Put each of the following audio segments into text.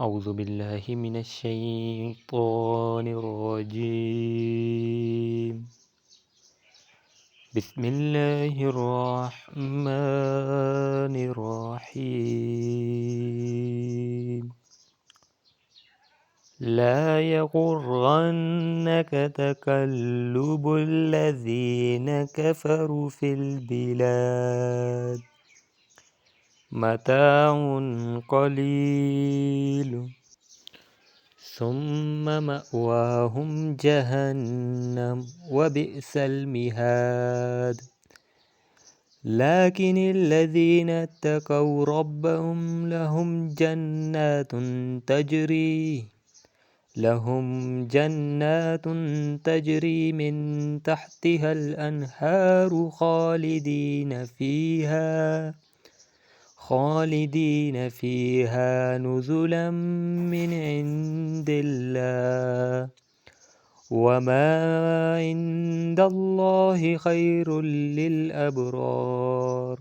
أعوذ بالله من الشيطان الرجيم. بسم الله الرحمن الرحيم. لا يغرنك تقلب الذين كفروا في البلاد، متاع قليل ثم مأواهم جهنم وبئس المهاد. لكن الذين اتقوا ربهم لهم جنات تجري من تحتها الأنهار خالدين فيها نزلا من عند الله، وما عند الله خير للأبرار.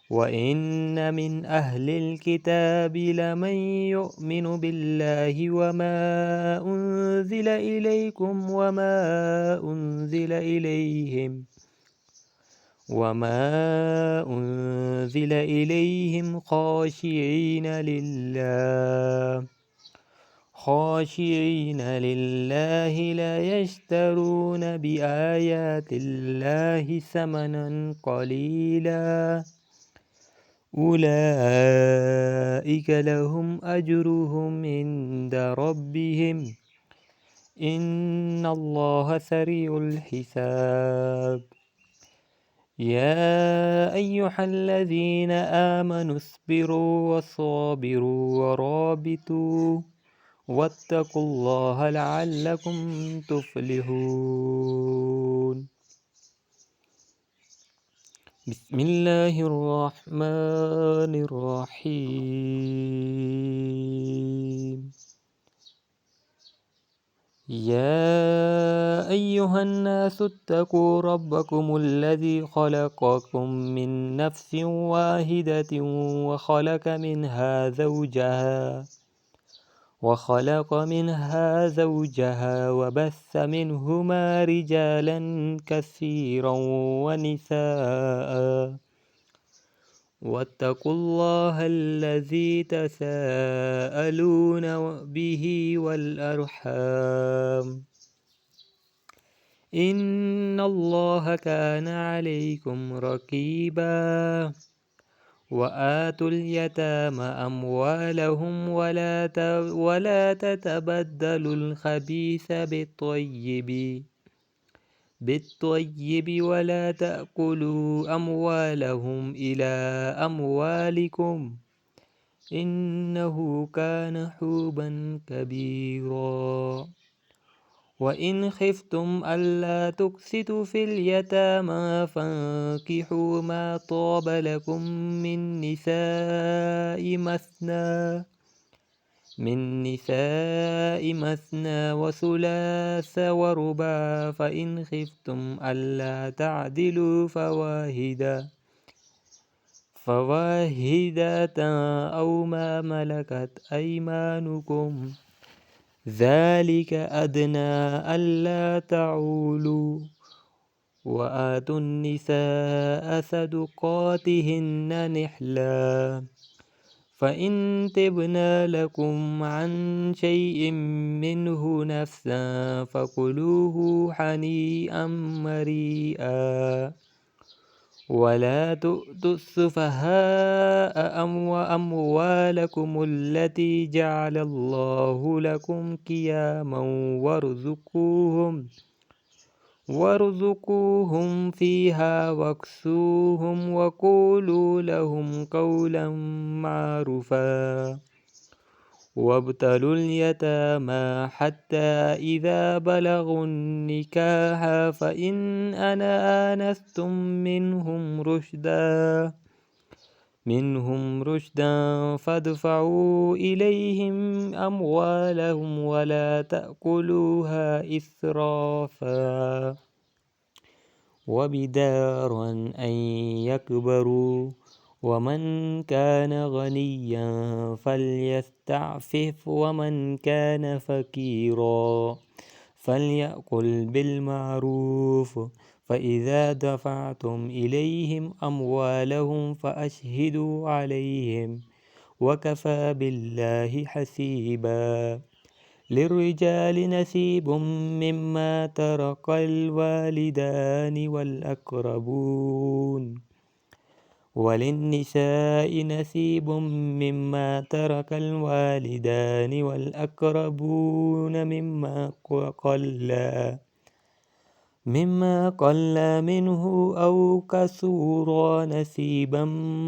وإن من أهل الكتاب لمن يؤمن بالله وما أنزل إليكم وما أنزل إليهم خاشعين لله لا يشترون بآيات الله ثمنا قليلا، أولئك لهم أجرهم عند ربهم، إن الله سريع الحساب. يا أيها الذين آمنوا اصبروا وصابروا ورابطوا واتقوا الله لعلكم تفلحون. بسم الله الرحمن الرحيم. يا أيها الناس اتقوا ربكم الذي خلقكم من نفس واحدة وخلق منها زوجها وبث منهما رجالا كثيرا ونساء، واتقوا الله الذي تساءلون به والأرحام، إن الله كان عليكم رقيبا. وآتوا اليتامى أموالهم ولا تتبدلوا الخبيث بالطيب ولا تأكلوا أموالهم إلى أموالكم، إنه كان حوبا كبيرا. وإن خفتم ألا تقسطوا في اليتامى فانكحوا ما طاب لكم من نساء مثنى وثلاث ورباع، فإن خفتم ألا تعدلوا فواحدة أو ما ملكت أيمانكم، ذلك أدنى ألا تعولوا. وآتوا النساء صدقاتهن نحلا، فإن تبن لكم عن شيء منه نفسا فكلوه هنيئا مريئا. ولا تؤتوا السفهاء أموالكم التي جعل الله لكم قياما وارزقوهم فيها واكسوهم وقولوا لهم قولا معروفا. وابتلوا اليتامى حتى إذا بلغوا النكاح فإن آنستم منهم رشدا فادفعوا إليهم أموالهم ولا تأكلوها إسرافا وبدارا أن يكبروا، ومن كان غنيا فليستعفف ومن كان فقيرا فليأكل بالمعروف فإذا دفعتم إليهم أموالهم فأشهدوا عليهم وكفى بالله حسيبا للرجال نصيب مما ترك الوالدان والأقربون وللنساء نصيب مما ترك الوالدان والأقربون مما قل منه أو كثر نصيبا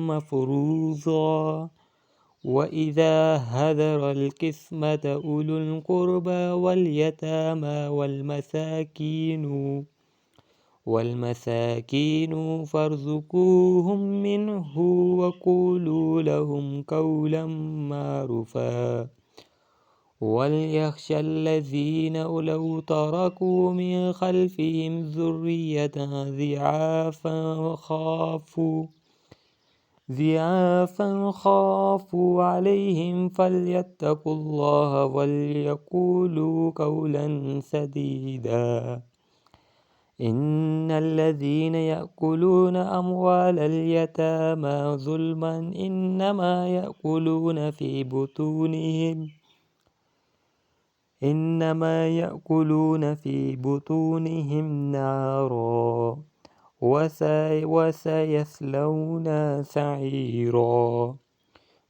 مفروضا وإذا حضر القسمة أولو القربى واليتامى والمساكين فارزقوهم منه وقولوا لهم قولا معروفا وليخشى الذين لو تركوا من خلفهم ذرية ضعافا خافوا عليهم فليتقوا الله وليقولوا قولا سديدا إن الذين يأكلون أموال اليتامى ظلما إنما يأكلون في بطونهم نارا وسيصلون سعيرا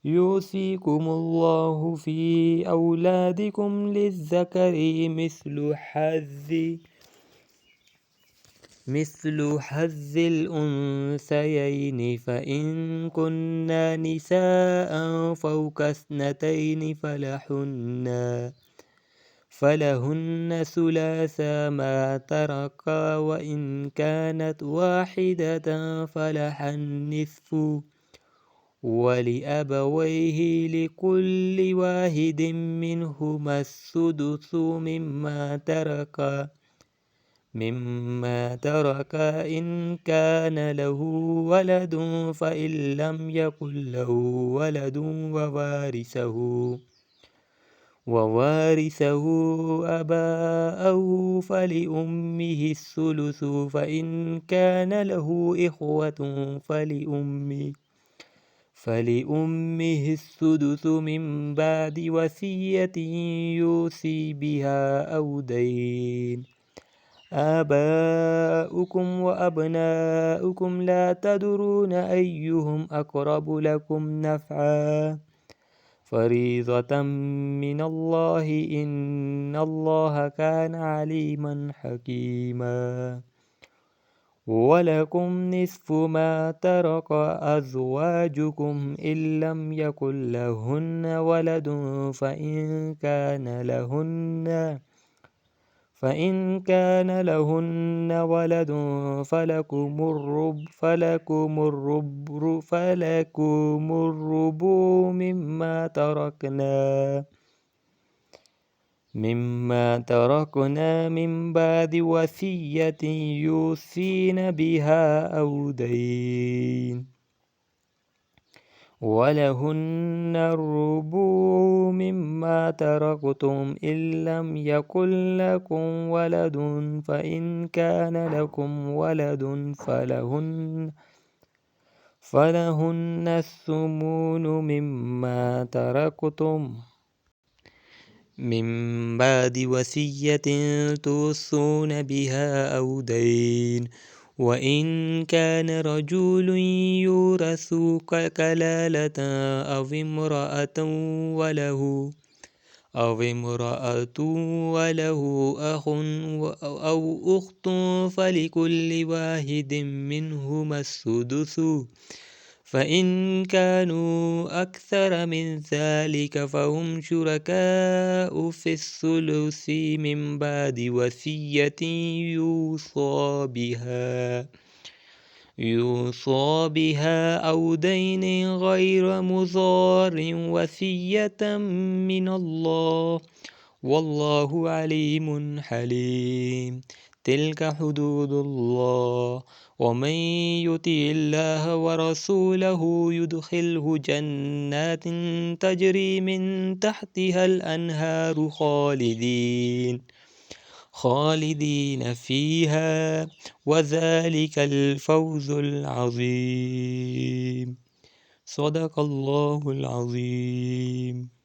يوصيكم الله في أولادكم للذكر مثل حظ الأنثيين فإن كنا نساء فوق اثنتين فلهن ثلاث ما ترك وإن كانت واحدة فلها النصف ولأبويه لكل واحد منهما السدس مما ترك إن كان له ولد فإن لم يكن له ولد ووارثه أباءه فلأمه الثلث فإن كان له إخوة فلأمه السدس من بعد وصية يوصي بها أو دين آباؤكم وأبناؤكم لا تدرون أيهم أقرب لكم نفعا فريضة من الله إن الله كان عليما حكيما ولكم نصف ما ترك أزواجكم إن لم يكن لهن ولد فإن كان لهن ولد فلكم الربع مما تركنا من بعد وصية يوصين بها أو دين ولهن الربع مما تركتم إن لم يكن لكم ولد فإن كان لكم ولد فلهن الثمن مما تركتم من بعد وصية توصون بها أو دين وإن كان رجل يورث كلالة أو امرأة وله أخ أو أخت فلكل واحد منهما السدس فإن كانوا أكثر من ذلك فهم شركاء في الثلث من بعد وصية يوصى بها أو دين غير مضار وصية من الله والله عليم حليم تلك حدود الله ومن يطع الله ورسوله يدخله جنات تجري من تحتها الأنهار خالدين فيها وذلك الفوز العظيم. صدق الله العظيم.